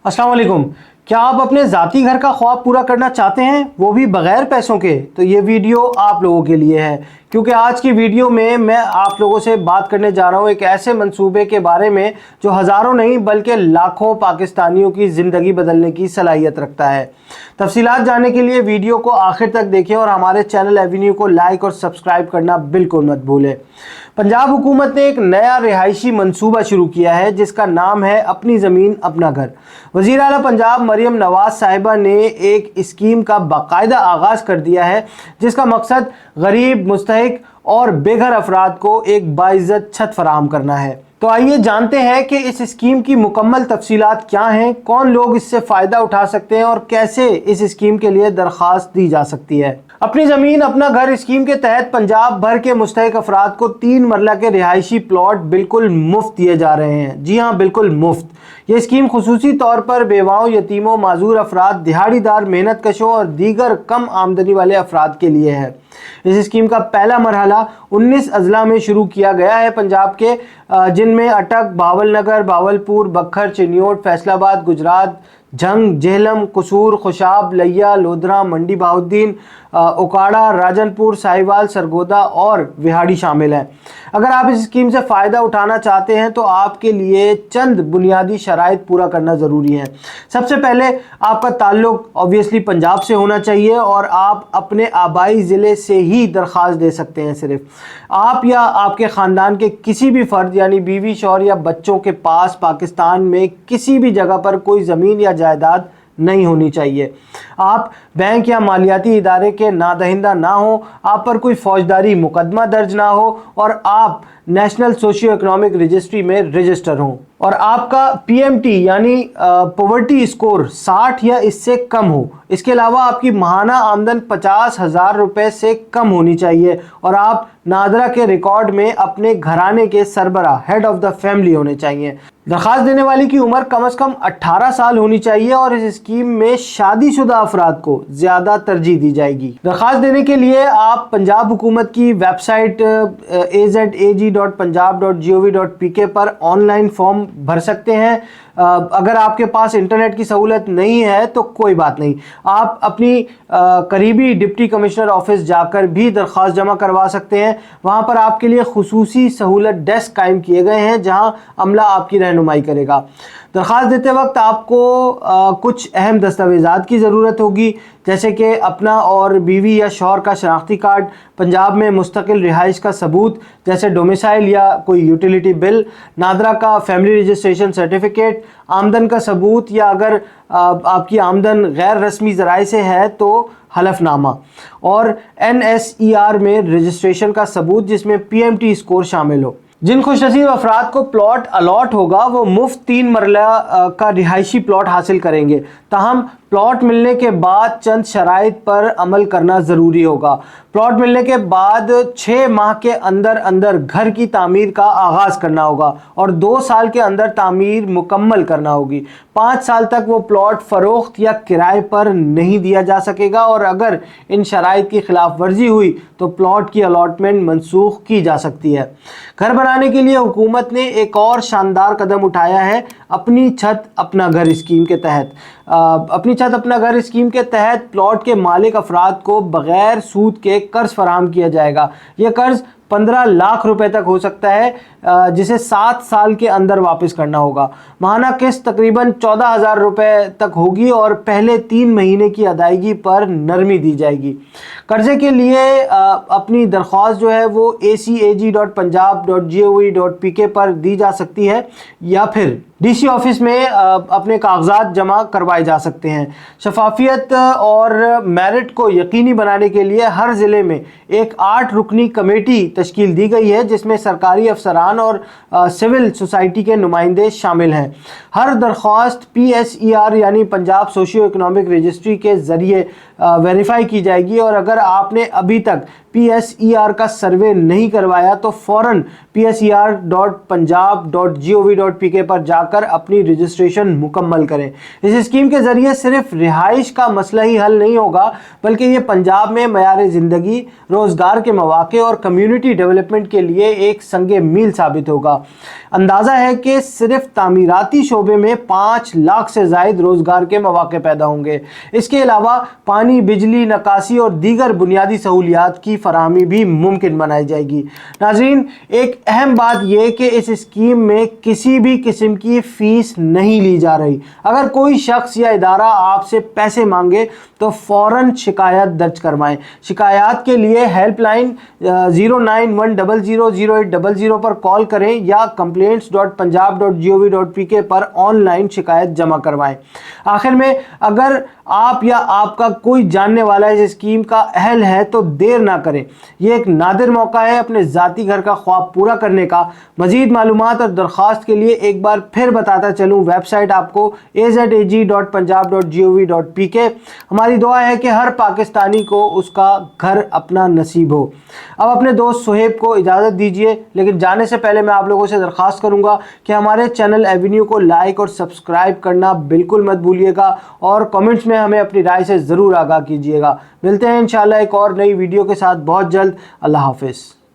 अस्सलाम वालेकुम। क्या आप अपने ज़ाती घर का ख्वाब पूरा करना चाहते हैं, वो भी बग़ैर पैसों के? तो ये वीडियो आप लोगों के लिए है, क्योंकि आज की वीडियो में मैं आप लोगों से बात करने जा रहा हूँ एक ऐसे मंसूबे के बारे में जो हज़ारों नहीं बल्कि लाखों पाकिस्तानियों की ज़िंदगी बदलने की सलाहियत रखता है। तफसीलात जानने के लिए वीडियो को आखिर तक देखें और हमारे चैनल एवेन्यू को लाइक और सब्सक्राइब करना बिल्कुल मत भूलें। पंजाब हुकूमत ने एक नया रिहायशी मंसूबा शुरू किया है जिसका नाम है अपनी ज़मीन अपना घर। वज़ीर आला पंजाब मरियम नवाज साहिबा ने एक स्कीम का बाकायदा आगाज़ कर दिया है जिसका मकसद गरीब, मुस्तहिक और बेघर अफराद को एक बाइज़्ज़त छत फराहम करना है। तो आइए जानते हैं कि इस स्कीम की मुकम्मल तफसीलात क्या हैं, कौन लोग इससे फ़ायदा उठा सकते हैं और कैसे इस स्कीम के लिए दरख्वास्त दी जा सकती है। अपनी ज़मीन अपना घर स्कीम के तहत पंजाब भर के मुस्तहिक अफराद को 3 मरला के रिहायशी प्लॉट बिल्कुल मुफ्त दिए जा रहे हैं। जी हाँ, बिल्कुल मुफ्त। ये स्कीम खुसूसी तौर पर बेवाओं, यतीमों, माजूर अफराद, दिहाड़ीदार, मेहनत कशों और दीगर कम आमदनी वाले अफराद के लिए है। इस स्कीम का पहला मरहला 19 अजला में शुरू किया गया है पंजाब के, जिनमें अटक, बावलनगर, बावलपुर, बखर, चिन्योट, फैसलाबाद, गुजरात, झंग, जेहलम, कसूर, खुशाब, लिया, लोधरा, मंडी बहाउद्दीन, उकाड़ा, राजनपुर, साहिवाल, सरगोदा और विहाड़ी शामिल हैं। अगर आप इस स्कीम से फ़ायदा उठाना चाहते हैं तो आपके लिए चंद बुनियादी शराइत पूरा करना ज़रूरी है। सबसे पहले आपका ताल्लुक़ ऑब्वियसली पंजाब से होना चाहिए और आप अपने आबाई ज़िले से ही दरख्वास्त दे सकते हैं। सिर्फ आप या आपके ख़ानदान के किसी भी फ़र्द यानी बीवी, शौहर या बच्चों के पास पाकिस्तान में किसी भी जगह पर कोई ज़मीन या जायदाद नहीं होनी चाहिए। आप बैंक या मालियाती इदारे के नादहिंदा ना हो, आप पर कोई फौजदारी मुकदमा दर्ज ना हो और आप नेशनल सोशियो इकोनॉमिक रजिस्ट्री में रजिस्टर हों और आपका PMT यानी पॉवर्टी स्कोर 60 या इससे कम हो। इसके अलावा आपकी माहाना आमदन 50,000 रुपये से कम होनी चाहिए और आप नादरा के रिकॉर्ड में अपने घराने के सरबरा हेड ऑफ द फैमिली होने चाहिए। दरख्वास्त देने वाली की उम्र कम से कम 18 साल होनी चाहिए और इस स्कीम में शादीशुदा अफराद को ज़्यादा तरजीह दी जाएगी। दरख्वास्त देने के लिए आप पंजाब हुकूमत की वेबसाइट azag.punjab.gov.pk पर ऑनलाइन फॉर्म भर सकते हैं। अगर आपके पास इंटरनेट की सहूलत नहीं है तो कोई बात नहीं, आप अपनी करीबी डिप्टी कमिश्नर ऑफिस जाकर भी दरख्वास्त जमा करवा सकते हैं। वहाँ पर आपके लिए खुसूसी सहूलत डेस्क कायम किए गए हैं जहाँ अमला आपकी रहनुमाई करेगा। दरख्वास्त देते वक्त आपको कुछ अहम दस्तावेज़ात की ज़रूरत होगी, जैसे कि अपना और बीवी या शौहर का शनाख्ती कार्ड, पंजाब में मुस्तकिल रिहाइश का सबूत जैसे डोमिसाइल या कोई यूटिलिटी बिल, नादरा का फैमिली रजिस्ट्रेशन सर्टिफिकेट, आमदन का सबूत या अगर आपकी आमदन गैर रस्मी ज़राए से है तो हलफनामा और NSER में रजिस्ट्रेशन का सबूत जिसमें PMT स्कोर शामिल हो। जिन खुशनसीब अफराद को प्लॉट अलॉट होगा वो मुफ्त 3 मरला का रिहायशी प्लॉट हासिल करेंगे। ताहम प्लॉट मिलने के बाद चंद शराइत पर अमल करना ज़रूरी होगा। प्लॉट मिलने के बाद 6 माह के अंदर अंदर घर की तामीर का आगाज़ करना होगा और 2 साल के अंदर तामीर मुकम्मल करना होगी। 5 साल तक वो प्लॉट फ़रोख्त या किराए पर नहीं दिया जा सकेगा और अगर इन शराइत की खिलाफ वर्जी हुई तो प्लॉट की अलॉटमेंट मनसूख की जा सकती है। घर बनाने के लिए हुकूमत ने एक और शानदार कदम उठाया है अपनी छत अपना घर स्कीम के तहत। अपनी छत अपना घर स्कीम के तहत प्लॉट के मालिक अफराद को बग़ैर सूद के कर्ज फराहम किया जाएगा। यह कर्ज 15 लाख रुपए तक हो सकता है, जिसे 7 साल के अंदर वापस करना होगा। माहाना किस्त तकरीबन 14,000 रुपए तक होगी और पहले 3 महीने की अदायगी पर नरमी दी जाएगी। कर्जे के लिए अपनी दरख्वास्त जो है वो acag.punjab.gov.pk पर दी जा सकती है या फिर DC ऑफिस में अपने कागजात जमा करवाए जा सकते हैं। शफाफियत और मेरिट को यकीनी बनाने के लिए हर ज़िले में एक 8 रुकनी कमेटी तश्कील दी गई है जिसमें सरकारी अफसरान और सिविल सोसाइटी के नुमाइंदे शामिल हैं। हर दरख्वास्त PSER यानी पंजाब सोशियो इकोनॉमिक रजिस्ट्री के ज़रिए वेरीफाई की जाएगी और अगर आपने अभी तक PSER کا سروے نہیں کروایا تو فوراً pser.punjab.gov.pk پر جا کر اپنی رجسٹریشن مکمل کریں۔ اس اسکیم کے ذریعے صرف رہائش کا مسئلہ ہی حل نہیں ہوگا بلکہ یہ پنجاب میں معیار زندگی، روزگار کے مواقع اور کمیونٹی ڈیولپمنٹ کے لیے ایک سنگ میل ثابت ہوگا۔ اندازہ ہے کہ صرف تعمیراتی شعبے میں 5 لاکھ سے زائد روزگار کے مواقع پیدا ہوں گے۔ اس کے علاوہ پانی، بجلی، نکاسی اور دیگر بنیادی سہولیات کی فراہمی بھی ممکن بنائی جائے گی۔ ناظرین، ایک اہم بات یہ کہ اس اسکیم میں کسی بھی قسم کی فیس نہیں لی جا رہی۔ اگر کوئی شخص یا ادارہ آپ سے پیسے مانگے تو فوراً شکایت درج کروائیں۔ شکایات کے لیے ہیلپ لائن 091000800 پر کال کریں یا complaints.punjab.gov.pk پر آن لائن شکایت جمع کروائیں۔ آخر میں، اگر آپ یا آپ کا کوئی جاننے والا اس اسکیم کا اہل ہے تو دیر نہ کریں۔ یہ ایک نادر موقع ہے اپنے ذاتی گھر کا خواب پورا کرنے کا۔ مزید معلومات اور درخواست کے لیے ایک بار پھر بتاتا چلوں، ویب سائٹ آپ کو azag.punjab.gov.pk۔ ہماری دعا ہے کہ ہر پاکستانی کو اس کا گھر اپنا نصیب ہو۔ اب اپنے دوست سہیب کو اجازت دیجیے، لیکن جانے سے پہلے میں آپ لوگوں سے درخواست کروں گا کہ ہمارے چینل ایونیو کو لائک اور سبسکرائب کرنا بالکل مت بھولیے گا اور کمنٹس میں ہمیں اپنی رائے سے ضرور آگاہ کیجیے گا۔ ملتے ہیں انشاءاللہ ایک اور نئی ویڈیو کے ساتھ بہت جلد۔ اللہ حافظ۔